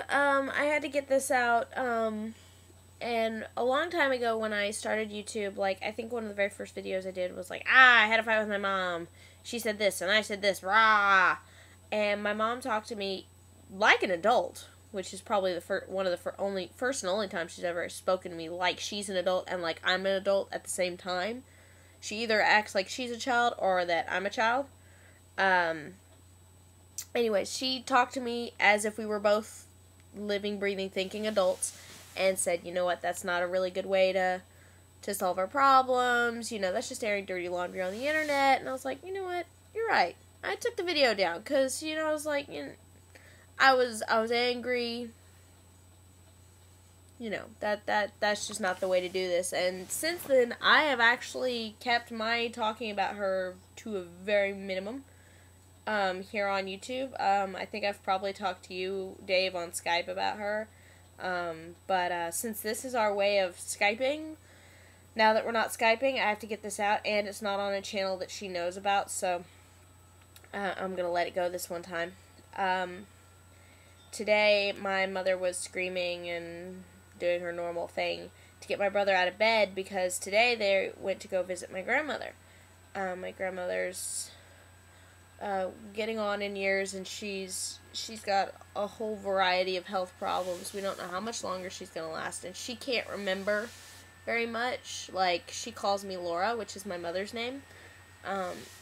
I had to get this out, and a long time ago when I started YouTube, like, I think one of the very first videos I did was like, I had a fight with my mom. She said this, and I said this, rah! And my mom talked to me like an adult, which is probably one of the first and only time she's ever spoken to me like she's an adult and like I'm an adult at the same time. She either acts like she's a child or that I'm a child. Anyways, she talked to me as if we were both living, breathing, thinking adults, and said, you know what, that's not a really good way to solve our problems. You know, that's just airing dirty laundry on the internet. And I was like, you know what, you're right. I took the video down because, you know, I was like, you know, I was angry. You know, that's just not the way to do this. And since then, I have actually kept my talking about her to a very minimum. Here on YouTube. I think I've probably talked to you, Dave, on Skype about her. But since this is our way of Skyping, now that we're not Skyping, I have to get this out, and it's not on a channel that she knows about, so I'm going to let it go this one time. Today, my mother was screaming and doing her normal thing to get my brother out of bed, because today they went to go visit my grandmother. My grandmother's getting on in years, and she's got a whole variety of health problems. We don't know how much longer she's going to last, and she can't remember very much. Like, she calls me Laura, which is my mother's name.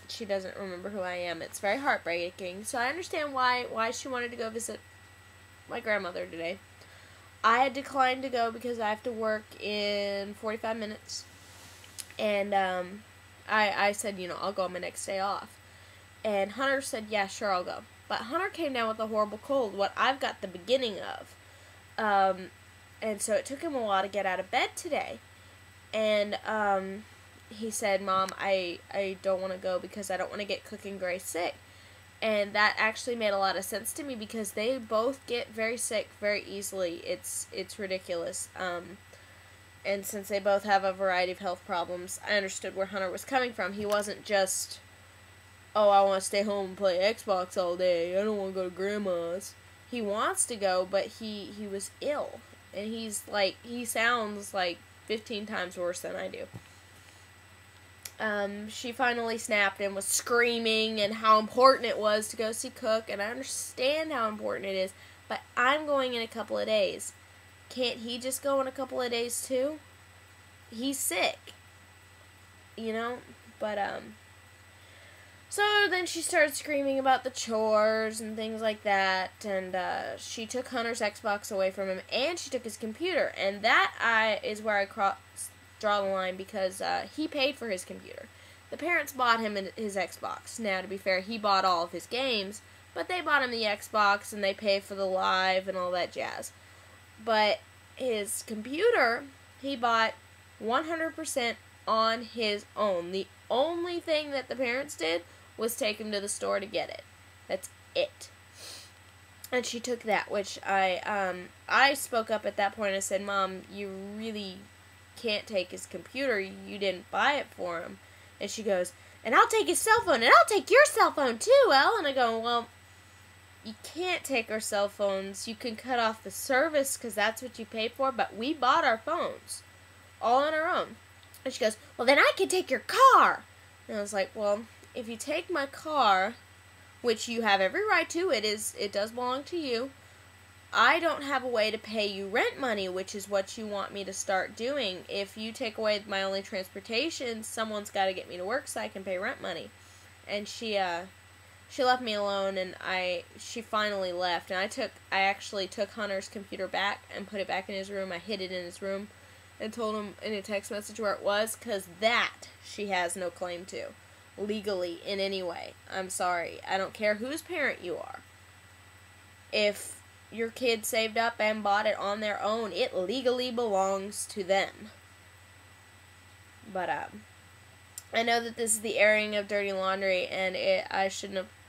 She doesn't remember who I am. It's very heartbreaking. So I understand why she wanted to go visit my grandmother today. I had declined to go because I have to work in 45 minutes. And I said, you know, I'll go on my next day off. And Hunter said, yeah, sure, I'll go. But Hunter came down with a horrible cold, what I've got the beginning of. And so it took him a while to get out of bed today. And he said, Mom, I don't want to go because I don't want to get Cook and Gray sick. And that actually made a lot of sense to me because they both get very sick very easily. It's ridiculous. And since they both have a variety of health problems, I understood where Hunter was coming from. He wasn't just, oh, I want to stay home and play Xbox all day. I don't want to go to Grandma's. He wants to go, but he was ill. And he sounds like 15 times worse than I do. She finally snapped and was screaming and how important it was to go see Cook. And I understand how important it is, but I'm going in a couple of days. Can't he just go in a couple of days too? He's sick. You know? But, so then she started screaming about the chores and things like that, and she took Hunter's Xbox away from him, and she took his computer, and that is where I draw the line, because he paid for his computer. The parents bought him his Xbox. Now, to be fair, he bought all of his games, but they bought him the Xbox, and they paid for the live and all that jazz. But his computer, he bought 100% on his own. The only thing that the parents did was take him to the store to get it. That's it. And she took that, which I spoke up at that point and said, Mom, you really can't take his computer. You didn't buy it for him. And she goes, and I'll take his cell phone, and I'll take your cell phone too, Elle. And I go, well, you can't take our cell phones. You can cut off the service because that's what you paid for, but we bought our phones all on our own. And she goes, well, then I can take your car. And I was like, well, if you take my car, which you have every right to, it does belong to you, I don't have a way to pay you rent money, which is what you want me to start doing. If you take away my only transportation, someone's got to get me to work so I can pay rent money. And she left me alone, and she finally left. And I actually took Hunter's computer back and put it back in his room. I hid it in his room and told him in a text message where it was, because that she has no claim to, legally, in any way. I'm sorry. I don't care whose parent you are. If your kid saved up and bought it on their own, it legally belongs to them. But, I know that this is the airing of dirty laundry, and I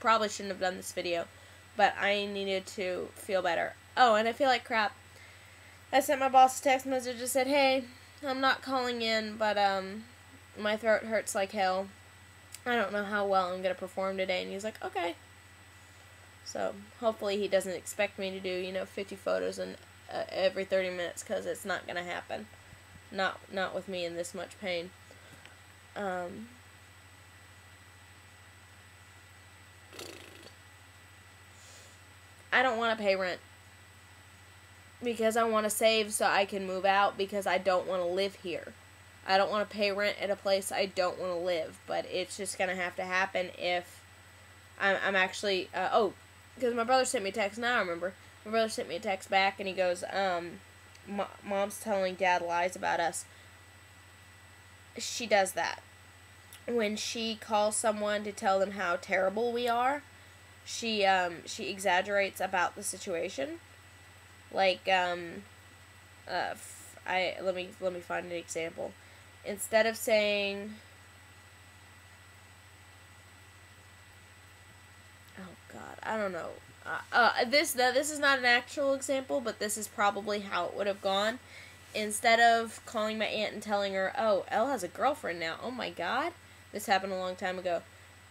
probably shouldn't have done this video, but I needed to feel better. Oh, and I feel like crap. I sent my boss a text message and said, hey, I'm not calling in, but, my throat hurts like hell. I don't know how well I'm going to perform today. And he's like, okay. So hopefully he doesn't expect me to do 50 photos in every 30 minutes, because it's not gonna happen. Not with me in this much pain. I don't want to pay rent because I want to save so I can move out, because I don't want to live here. I don't want to pay rent at a place I don't want to live, but it's just going to have to happen if I'm actually, because my brother sent me a text, now I remember. My brother sent me a text back, and he goes, Mom's telling Dad lies about us. She does that. When she calls someone to tell them how terrible we are, she exaggerates about the situation. Like, let me find an example. Instead of saying, oh God, I don't know. This is not an actual example, but this is probably how it would have gone. Instead of calling my aunt and telling her, oh, Elle has a girlfriend now. Oh my God, this happened a long time ago.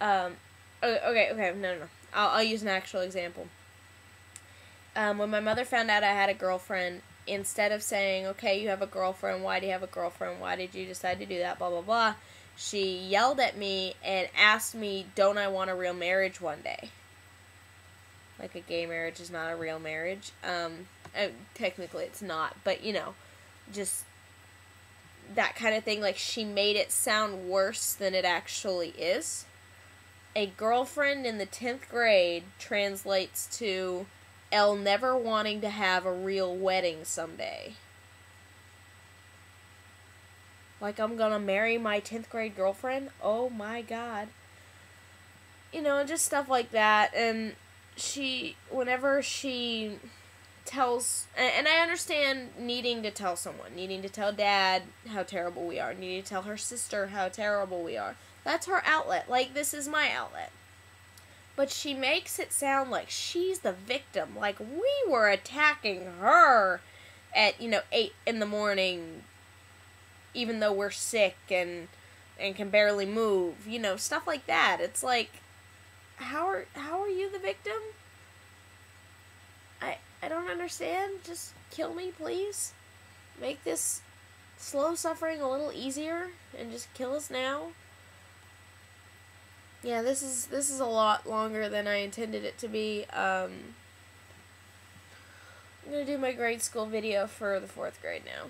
Okay, no. I'll use an actual example. When my mother found out I had a girlfriend, instead of saying, okay, you have a girlfriend, why do you have a girlfriend, why did you decide to do that, blah, blah, blah, she yelled at me and asked me, don't I want a real marriage one day? Like, a gay marriage is not a real marriage. Technically it's not, but, just that kind of thing. Like, she made it sound worse than it actually is. A girlfriend in the 10th grade translates to Elle never wanting to have a real wedding someday. Like, I'm gonna marry my 10th grade girlfriend? Oh my God. Just stuff like that. And whenever she tells, and I understand needing to tell someone, needing to tell Dad how terrible we are, needing to tell her sister how terrible we are. That's her outlet. Like, this is my outlet. But she makes it sound like she's the victim. Like, we were attacking her at, 8 in the morning, even though we're sick and can barely move. Stuff like that. It's like, how are you the victim? I don't understand. Just kill me, please. Make this slow suffering a little easier and just kill us now. Yeah, this is a lot longer than I intended it to be. I'm going to do my grade school video for the 4th grade now.